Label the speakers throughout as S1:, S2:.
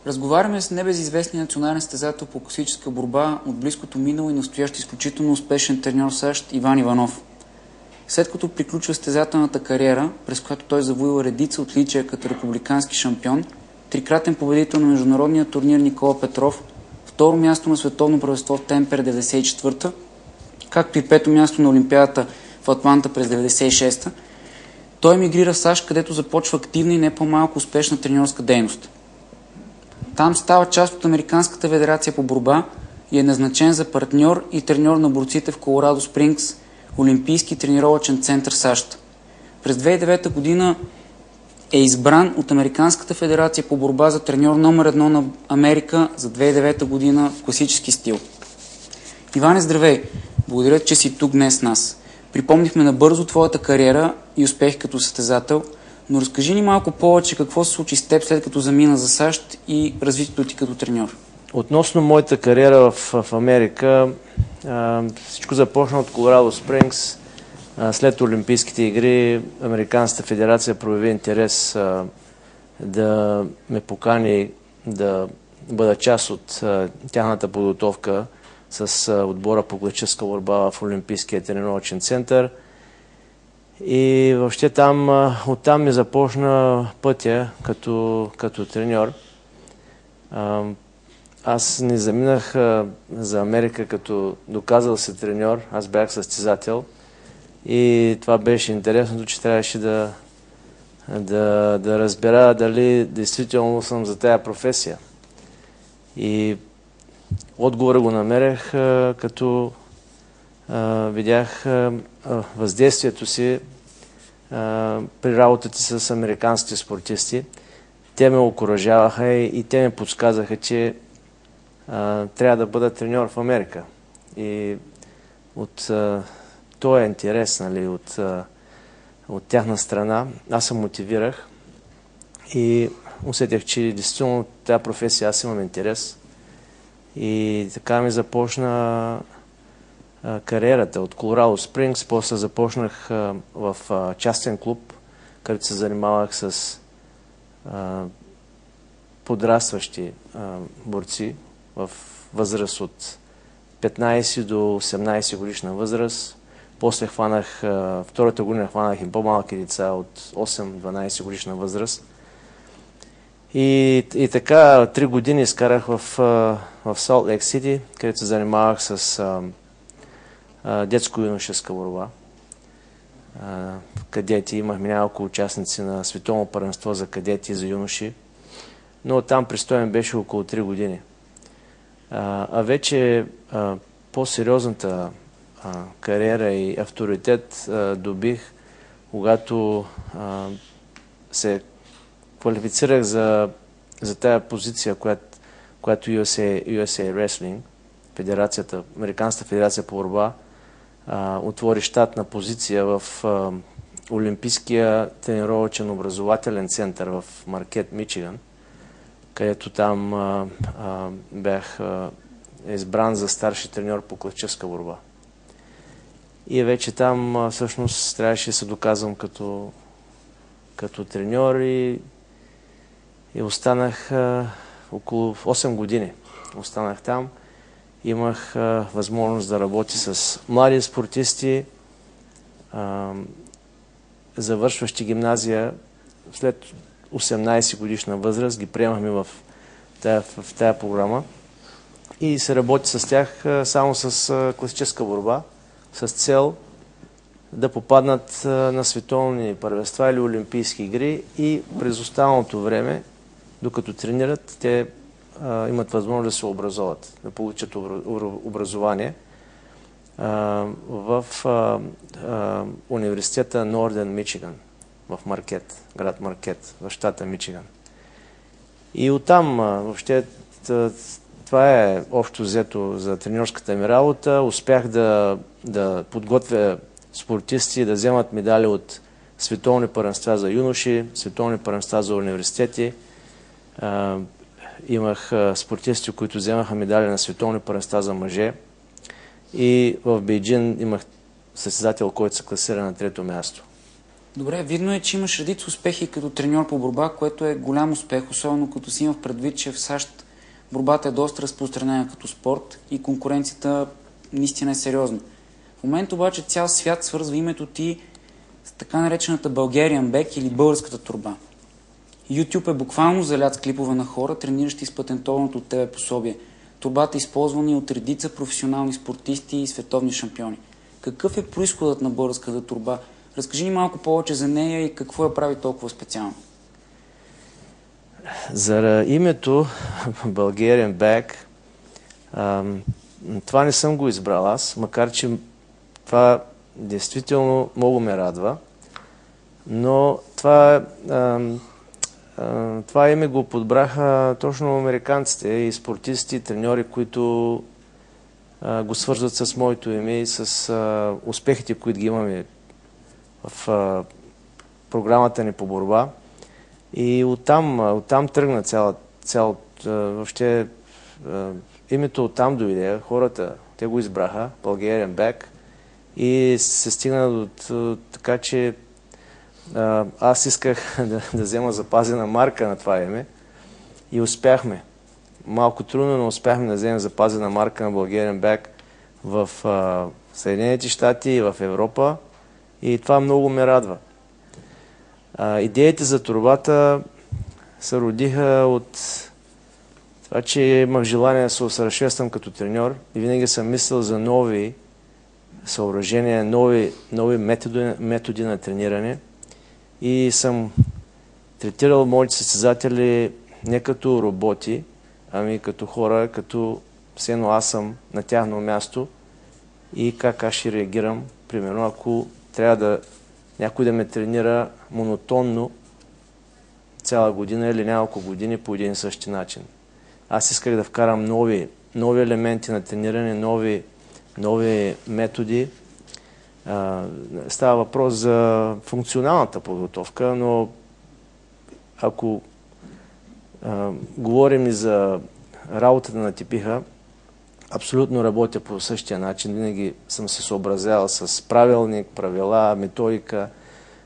S1: Разговаряме с небезизвестния национален състезател по класическа борба от близкото минало и настоящ изключително успешен треньор САЩ Иван Иванов. След като приключва състезателната кариера, през която той завоюва редица отличия като републикански шампион, трикратен победител на международния турнир Никола Петров, второ място на световно първенство в Темпер 94-та, както и пето място на Олимпиадата в Атланта през 96-та, той емигрира в САЩ, където започва активна и не по-малко успешна треньорска дейност. Там става част от Американската федерация по борба и е назначен за партньор и треньор на борците в Колорадо Спрингс, Олимпийски тренировъчен център САЩ. През 2009 година е избран от Американската федерация по борба за треньор номер 1 на Америка за 2009 година в класически стил. Иване, здравей! Благодаря, че си тук днес с нас. Припомнихме набързо твоята кариера и успех като състезател, но разкажи ни малко повече какво се случи с теб след като замина за САЩ и развитието ти като треньор.
S2: Относно моята кариера в Америка, всичко започна от Колорадо Спрингс. След Олимпийските игри Американската федерация прояви интерес да ме покани да бъда част от тяхната подготовка с отбора по класическа борба в Олимпийския тренировъчен център. И въобще оттам ми започна пътя като треньор. Аз не заминах за Америка като доказал се треньор, аз бях състезател. И това беше интересното, че трябваше да разбера дали действително съм за тая професия. И отговора го намерих, като видях въздействието си при работата с американските спортисти. Те ме окуражаваха и те ме подсказаха, че трябва да бъда треньор в Америка. И от този интерес, нали, от тяхна страна, аз се мотивирах и усетих, че действително тази професия аз имам интерес. И така ми започна кариерата от Колорадо Спрингс. После започнах в частен клуб, където се занимавах с подрастващи борци в възраст от 15 до 18 годишна възраст. После втората година хванах и по-малки деца от 8-12 годишна възраст. И така 3 години изкарах в Солт Лейк Сити, където се занимавах с детско-юношеска борба. Кадети, имахме няколко участници на световно първенство за кадети и за юноши, но там престоем беше около 3 години. А вече по-сериозната кариера и авторитет добих, когато се квалифицирах за тая позиция, която USA Wrestling, Американската федерация по борба, отвори щатна позиция в Олимпийския тренировъчен образователен център в Маркет, Мичиган, където там бях избран за старши треньор по класическа борба. И вече там всъщност трябваше да се доказвам като треньор и останах около 8 години. Останах там. Имах възможност да работя с млади спортисти, завършващи гимназия след 18 годишна възраст. Ги приемахме в тая програма и се работи с тях само с класическа борба, с цел да попаднат на световни първенства или олимпийски игри и през останалото време, докато тренират, те имат възможност да се образоват, да получат образование в университета Норден Мичиган, в Маркет, град Маркет, в щата Мичиган. И оттам въобще това е общо взето за треньорската ми работа. Успях да подготвя спортисти да вземат медали от световни първенства за юноши, световни първенства за университети. Имах спортисти, които вземаха медали на световни първенства за мъже. И в Бейджин имах състезател, който се класира на 3-то място.
S1: Добре, видно е, че имаш редица успехи като треньор по борба, което е голям успех, особено като си има в предвид, че в САЩ борбата е доста разпространена като спорт и конкуренцията наистина е сериозна. В момента обаче цял свят свързва името ти с така наречената Bulgarian Back или българската турба. YouTube е буквално залят с клипове на хора, трениращи с патентованото от тебе пособие. Турбата е използвана и от редица професионални спортисти и световни шампиони. Какъв е произходът на българската турба? Разкажи ни малко повече за нея и какво я прави толкова специално.
S2: За името Bulgarian Back, това не съм го избрал аз, макар че това действително много ме радва, но това име го подбраха точно американците и спортисти, и треньори, които го свързват с моето име и с успехите, които ги имаме в програмата ни по борба. И оттам тръгна въобще името оттам дойде. Хората, те го избраха, Bulgarian Back, и се стигна до така, че аз исках да взема запазена марка на това име и успяхме. Малко трудно, но успяхме да вземем запазена марка на Bulgarian Back в Съединените щати и в Европа, и това много ме радва. Идеите за турбата се родиха от това, че имах желание да се усъвършенствам като треньор и винаги съм мислил за нови съоръжения, нови методи на трениране, и съм третирал моите състезатели не като роботи, ами като хора, като все едно аз съм на тяхно място и как аз ще реагирам, примерно ако трябва някой да ме тренира монотонно цяла година или няколко години по един и същи начин. Аз исках да вкарам нови елементи на трениране, нови методи. Става въпрос за функционалната подготовка, но ако говорим и за работата на типиха, абсолютно работя по същия начин. Винаги съм се съобразявал с правилник, правила, методика.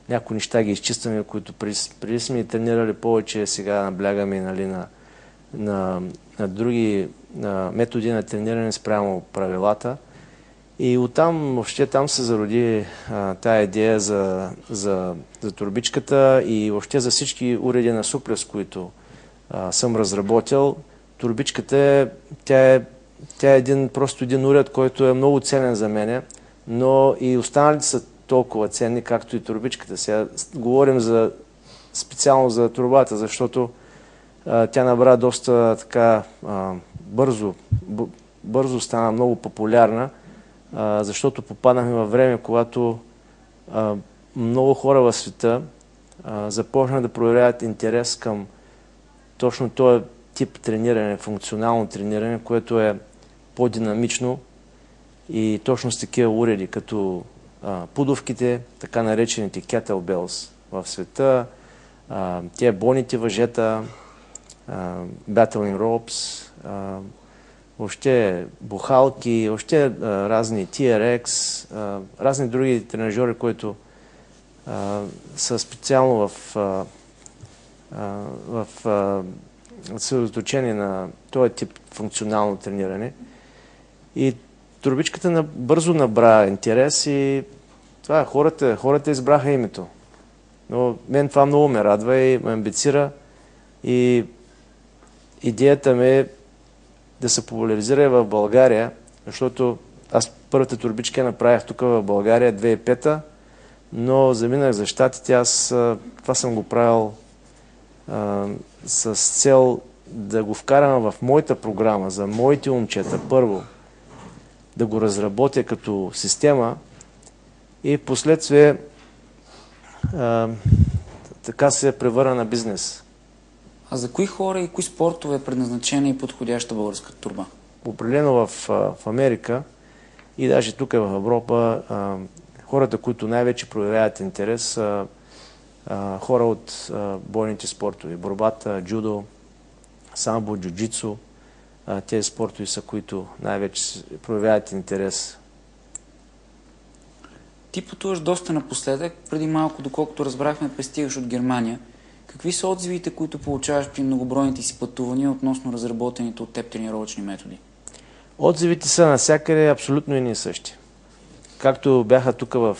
S2: Някои неща ги изчистваме, които преди сме тренирали повече, сега наблягаме, нали, на други методи на трениране спрямо правилата. И оттам, въобще там се зароди тая идея за турбичката и въобще за всички уреди на супрес, които съм разработил. Турбичката тя е просто един уред, който е много ценен за мене, но и останалите са толкова ценни, както и турбичката. Сега говорим специално за турбата, защото тя набра доста така бързо стана много популярна, защото попаднахме във време, когато много хора в света започнаха да проявяват интерес към точно този тип трениране, функционално трениране, което е по-динамично и точно с такива уреди, като пудовките, така наречените kettlebells в света, тия бойните въжета, battling ropes, въобще бухалки, въобще разни TRX, разни други тренажери, които са специално в съсредоточение на този тип функционално трениране. И турбичката бързо набра интерес и това хората избраха името. Но мен това много ме радва и ме амбицира, и идеята ми е да се популяризира в България, защото аз първата турбичка направих тук в България 2005-та, но заминах за щатите. Това съм го правил с цел да го вкарам в моята програма за моите момчета. Първо да го разработя като система и последствие така се превърна на бизнес.
S1: А за кои хора и кои спортове е предназначена и подходяща българска турба?
S2: Определено в Америка и даже тук в Европа хората, които най-вече проявяват интерес, са хора от бойните спортове. Борбата, джудо, самбо, джуджицу. Тези спортове са, които най-вече проявяват интерес.
S1: Ти пътуваш доста напоследък, преди малко, доколкото разбрахме, пристигаш от Германия. Какви са отзивите, които получаваш при многобройните си пътувания относно разработените от теб тренировъчни методи?
S2: Отзивите са навсякъде абсолютно едни и същи. Както бяха тук в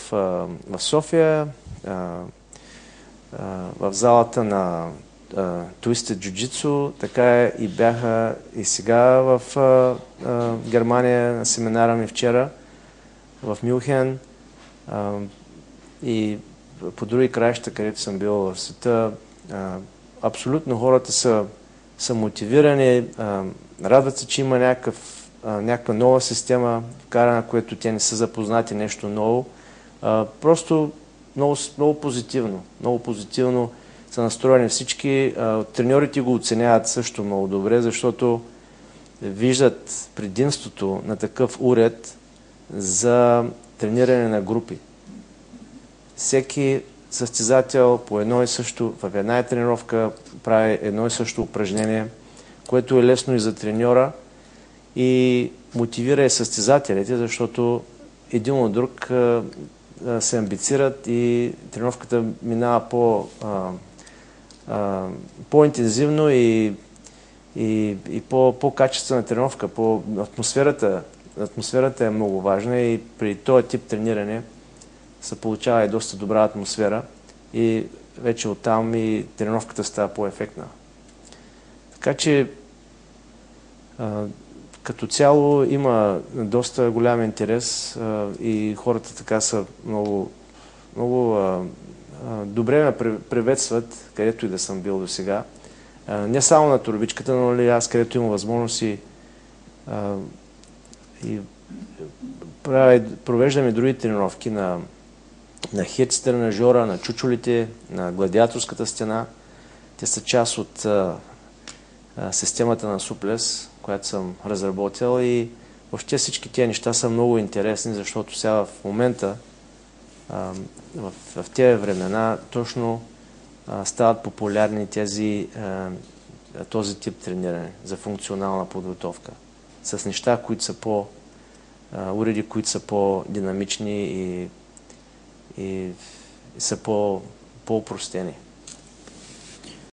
S2: София, в залата на Twisted Jiu-Jitsu, така и бяха и сега в Германия на семинара ми вчера, в Мюнхен и по други краища, където съм бил в света. Абсолютно хората са мотивирани, радват се, че има някаква нова система, вкарана, което те не са запознати, нещо ново. Просто много позитивно. Много позитивно са настроени всички. Треньорите го оценяват също много добре, защото виждат предимството на такъв уред за трениране на групи. Всеки състезател по едно и също, в една тренировка прави едно и също упражнение, което е лесно и за треньора и мотивира и състезателите, защото един от друг се амбицират и тренировката минава по-интензивно и по-качествена тренировка. Атмосферата е много важна и при този тип трениране се получава и доста добра атмосфера и вече оттам и тренировката става по-ефектна. Така че като цяло има доста голям интерес и хората така са много добре ме приветстват, където и да съм бил до сега. Не само на турбичката, но и аз където имам възможност и провеждаме други тренировки на хит тренажора, на чучулите, на гладиаторската стена. Те са част от системата на Суплес, която съм разработил и въобще всички тези неща са много интересни, защото сега в момента, в тези времена, точно стават популярни този тип трениране за функционална подготовка. С неща, които са уреди, които са по-динамични и са по-опростени.